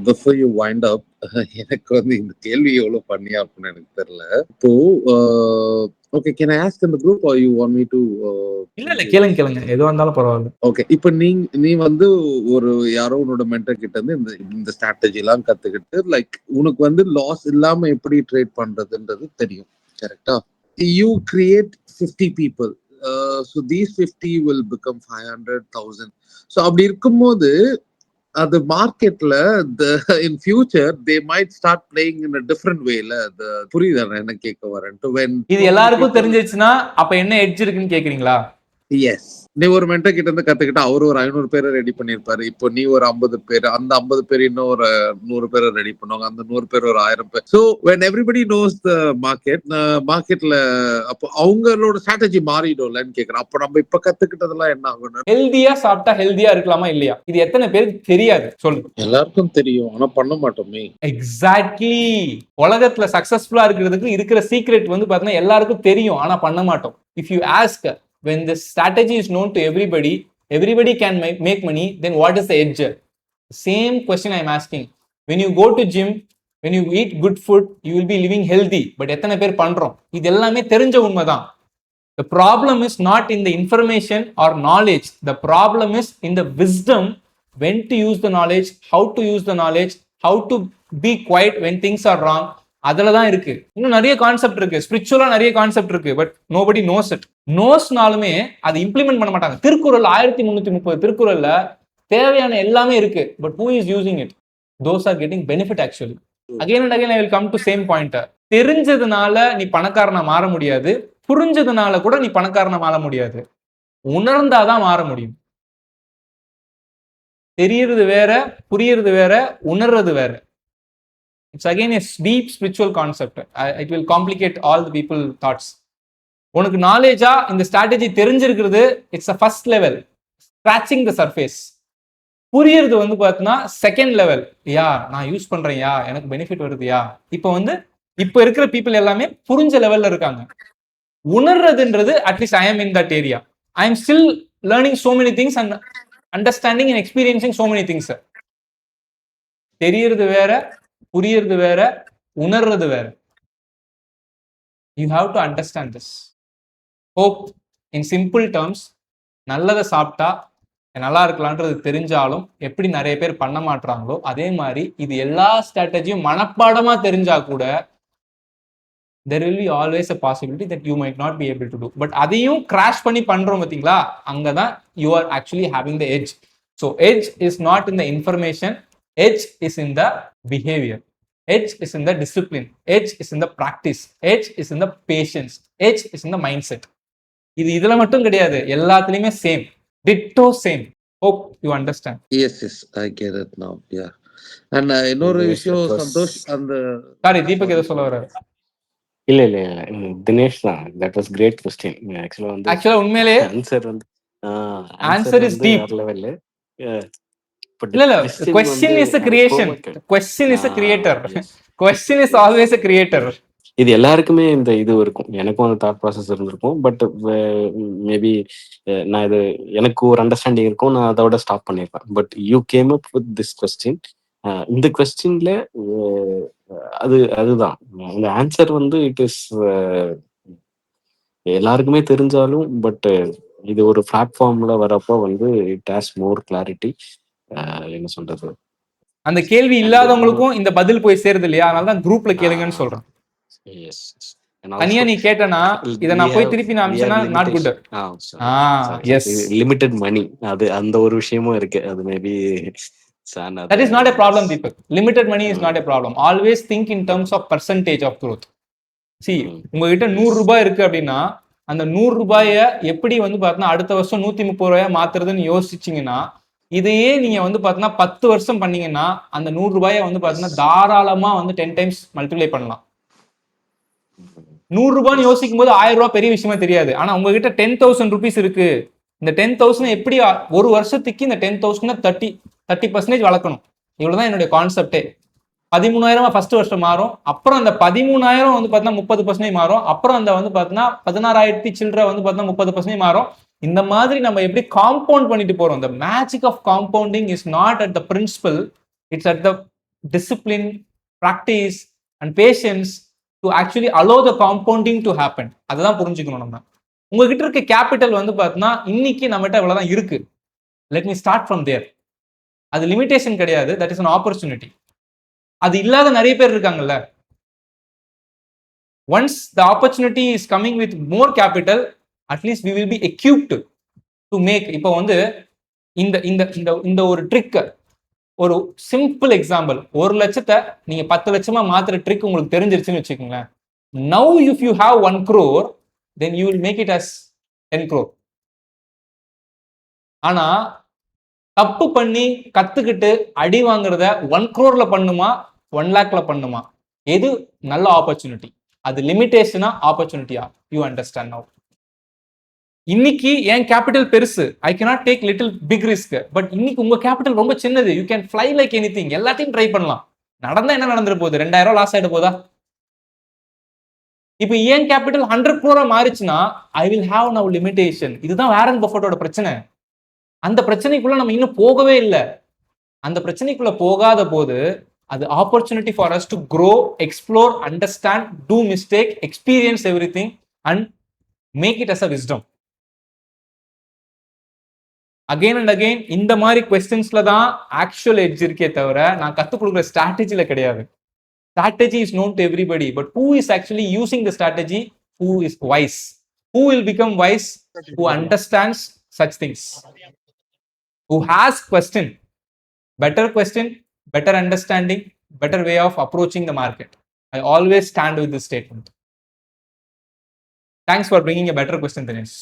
Before you wind up, எனக்கு வந்து இந்த கேள்வி எவ்வளவு பண்ணியா அப்படின்னு எனக்கு தெரியல. இப்போ okay, can I ask in the group are you want me to? இல்ல கேளுங்க எதுவா இருந்தாலும் பரவாயில்ல. ஓகே, இப்போ நீ வந்து ஒரு யாரோ உன்னோட மென்டர் கிட்ட இருந்து இந்த ஸ்ட்ராட்டஜி எல்லாம் கத்துக்கிட்டு, லைக் உனக்கு வந்து லாஸ் இல்லாம எப்படி ட்ரேட் பண்றதுன்றது தெரியும், கரெக்டா? You create 50 people. So these 50 will become 500,000. So அப்படி இருக்கும்போது அது மார்க்கெட்ல in future they might start playing in a different wayல. அது புரியுதா நான் என்ன கேட்க வரேன்? இது எல்லாருக்கும் தெரிஞ்சிருச்சுன்னா அப்ப என்ன எட்ஜ் இருக்குன்னு கேக்குறீங்களா? எஸ், நீ ஒரு மென்டர் கிட்ட இருந்து கத்துக்கிட்டா அவரு ஒரு 500 பேரை ரெடி பண்ணிருப்பாரு. இப்போ நீ ஒரு 50 பேர், அந்த 50 பேர் இன்னும் ஒரு 100 பேரை ரெடி பண்ணுவாங்க, அந்த 100 பேர் ஒரு 1000 பேர். So when everybody knows the மார்க்கெட்ல அப்போ அவங்களோட ஸ்ட்ராட்டஜி மாறிடும்லன்னு கேக்குறேன். அப்போ நம்ம இப்ப கத்துக்கிட்டதெல்லாம் என்ன ஆகணும்? ஹெல்தியா சாப்பிட்டா ஹெல்தியா இருக்கலாமா இல்லையா? இது எத்தனை பேருக்கு தெரியாது சொல்லுங்க. எல்லாருக்கும் தெரியும், ஆனா பண்ண மாட்டோமே. எக்ஸாக்ட்லி. உலகத்துல சக்சஸ்ஃபுல்லா இருக்கிறதுக்கு இருக்கிற சீக்ரெட் வந்து பாத்தீங்கன்னா எல்லாருக்கும் தெரியும், ஆனா பண்ண மாட்டோம். If you ask, when this strategy is known to everybody can make money, then what is the edge? Same question I am asking. When you go to gym, when you eat good food, you will be living healthy. But எத்தனை பேர் பண்றோம்? இது எல்லாமே தெரிஞ்ச உண்மைதான். The problem is not in the information or knowledge. The problem is in the wisdom, when to use the knowledge, how to use the knowledge, how to be quiet when things are wrong. அதுலதான் இருக்கு. இன்னும் நிறைய concept இருக்கு, ஸ்பிரிச்சுவலா நிறைய concept இருக்கு. But nobody knows it. நோஸ்னாலுமே அதை implement பண்ண மாட்டாங்க. திருக்குறள் 1330 திருக்குறள்ல தேவையான எல்லாமே இருக்கு. But who is using it? Those are getting benefit actually. Again and again I will come to same point. தெரிஞ்சதுனால நீ பணக்காரனா மாற முடியாது, புரிஞ்சதுனால கூட நீ பணக்காரனா மாற முடியாது. உணர்ந்தாதான் மாற முடியும். தெரியறது வேற, புரியறது வேற, உணர்றது வேற. It's again a deep spiritual concept. It will complicate all the people thoughts. உனக்கு நாலேஜா இந்த ஸ்ட்ராட்டஜி தெரிஞ்சிருக்கிறது, it's a first level, scratching the surface. புரியறது வந்து பார்த்தீங்கன்னா செகண்ட் லெவல். யா நான் யூஸ் பண்றேன், யா எனக்கு பெனிஃபிட் வருதுயா. இப்போ இருக்கிற பீப்புள் எல்லாமே புரிஞ்ச லெவல்ல இருக்காங்க. உணர்றதுன்றது at least I am in that area. I am still learning so many things and understanding and experiencing so many things. தெரியறது வேற, புரியறது வேற, உணர்றது வேற. You have to understand this. Hope in simple terms, நல்லதை சாப்பிட்டா நல்லா இருக்கலான்றது தெரிஞ்சாலும் எப்படி நிறைய பேர் பண்ண மாட்டாங்களோ அதே மாதிரி இது எல்லா ஸ்ட்ராட்டஜியும் மனப்பாடமா தெரிஞ்சா கூட there will be always a possibility that you might not be able to do. But அதையும் கிராஷ் பண்ணி பண்றோம் பாத்தீங்களா, அங்கதான் you are actually having the edge. So edge is not in the information, edge is in the behavior, edge is in the discipline, edge is in the practice, edge is in the patience, edge is in the mindset. இதுல மட்டும் கிடையாது, எல்லாத்துலயுமே same, ditto same. Hope you understand. Yes, I get it now. Yeah. And இன்னொரு விஷயம் சந்தோஷ், அந்த sorry Deepak ஏதோ சொல்ல வர்றாரு. இல்ல தினேஷ் தான். That was great question. Actually உண்மையிலே ஆன்சர் இஸ் டீப் லெவல். இல்ல question is a creation, question is a creator, question is always a creator. இது எல்லாருக்குமே இந்த இது இருக்கும். எனக்கும் அந்த தாட் ப்ராசஸ் இருந்திருக்கும். பட் மேபி நான் இது எனக்கு ஒரு அண்டர்ஸ்டாண்டிங் இருக்கும், நான் அதோட ஸ்டாப் பண்ணிருப்பேன். But you came up with this question. இந்த கொஸ்டின்ல அதுதான் இந்த ஆன்சர் வந்து இட் இஸ் எல்லாருக்குமே தெரிஞ்சாலும், பட் இது ஒரு பிளாட்ஃபார்ம்ல வரப்போ வந்து இட் ஹாஸ் மோர் கிளாரிட்டி. என்ன சொல்றது, அந்த கேள்வி இல்லாதவங்களுக்கும் இந்த பதில் போய் சேருது இல்லையா, அதனால தான் குரூப்ல கேளுங்கன்னு சொல்றேன். தனியா நீ கேட்டனா இத நான் போய் திருப்பி நான் அனுப்பிச்சனா நாட் குட். எஸ், லிமிட்டட் மணி, அது அந்த ஒரு விஷயமும் இருக்கு. அது maybe that is not a problem Deepak. Limited money is not a problem. Always think in terms of percentage of growth. See, உங்ககிட்ட 100 ரூபாய் இருக்கு அப்படின்னா அந்த 100 ரூபாய எப்படி வந்து பார்த்தீங்கன்னா அடுத்த வருஷம் 130 ரூபாயா மாத்துறதுன்னு யோசிச்சீங்கன்னா, இதையே நீங்க வந்து பார்த்தீங்கன்னா 10 வருஷம் பண்ணீங்கன்னா அந்த 100 ரூபாயை வந்து பார்த்தீங்கன்னா தாராளமா வந்து 10 டைம்ஸ் மல்டிப்ளை பண்ணலாம். 100 ரூபான்னு யோசிக்கும் போது 1000 ரூபாய் பெரிய விஷயமா தெரியாது. ஆனா உங்ககிட்ட 10,000 rupees இருக்கு. இந்த 10,000 எப்படி ஒரு வருஷத்துக்கு இந்த 10,000 30% வளர்க்கணும். இவ்வளவுதான் என்னுடைய கான்செப்டே. 13,000 ஃபர்ஸ்ட் வருஷம் மாறும், அப்புறம் அந்த 13,000 வந்து பார்த்தீங்கன்னா 30% மாறும், அப்புறம் அந்த வந்து பார்த்தீங்கன்னா 16,000 சில்லறை வந்து பார்த்தீங்கன்னா 30% மாறும். இந்த மாதிரி நம்ம எப்படி காம்பவுண்ட் பண்ணிட்டு போறோம். The magic of compounding is not at the principle, it's at the discipline, practice and patience to actually allow the compounding to happen. அதுதான் புரிஞ்சுக்கணும். நம்ம உங்ககிட்ட இருக்க கேபிட்டல் வந்து பார்த்தீங்கன்னா இன்னைக்கு நம்மகிட்ட இவ்வளவுதான் இருக்கு. Let me start from there. அது லிமிடேஷன் கிடையாது, that is an opportunity. அது இல்லாத நிறைய பேர் இருக்காங்கல்ல. Once the opportunity is coming with more capital, at least we will be equipped to make. இப்போ வந்து இந்த இந்த இந்த ஒரு ட்ரிக், ஒரு சிம்பிள் எக்ஸாம்பிள், 1 லட்சத்தை நீங்க 10 லட்சமா மாத்துற ட்ரிக் உங்களுக்கு தெரிஞ்சிருச்சுன்னு வச்சுக்கோங்களேன். Now if you have 1 crore, then you will make it as 10 crore. ஆனா தப்பு பண்ணி கத்துக்கிட்டு அடி வாங்குறத 1 crore பண்ணுமா 1 lakhல பண்ணுமா? எது நல்ல ஆப்பர்ச்சுனிட்டி? அது லிமிடேஷனா ஆப்பர்ச்சுனிட்டியா? You understand now. இன்னைக்கு என் கேபிட்டல் பெருசு, I cannot take little big risk. பட் இன்னைக்கு உங்க கேபிட்டல் ரொம்ப சின்னது, you can fly like anything. எல்லாத்தையும் ட்ரை பண்ணலாம். நடந்தா என்ன நடந்துற போகுது? 2000 லாஸ் ஆயிட போதா? இப்போ ஏன் கேபிட்டல் 100 crore மாறிச்சுன்னா I will have now limitation. இதுதான் வாரன் பஃபட்டோட பிரச்சனை. அந்த பிரச்சனைக்குள்ள நம்ம இன்னும் போகவே இல்லை. அந்த பிரச்சனைக்குள்ள போகாத போது அது opportunity for us to grow, explore, understand, do mistake, experience everything and make it as a wisdom. Again and again இந்த மாதிரி கொஸ்டின்ஸ்ல தான் ஆக்சுவல் எட்ஜ் இருக்கே தவிர நான் கத்துக் கொடுக்குற ஸ்ட்ராட்டஜில கிடையாது. Strategy is known to everybody, but who is actually using the strategy? Who is wise? Who will become wise? Who understands such things? Who has question? Better understanding, better way of approaching the market. I always stand with this statement. Thanks for bringing a better question, Dinesh.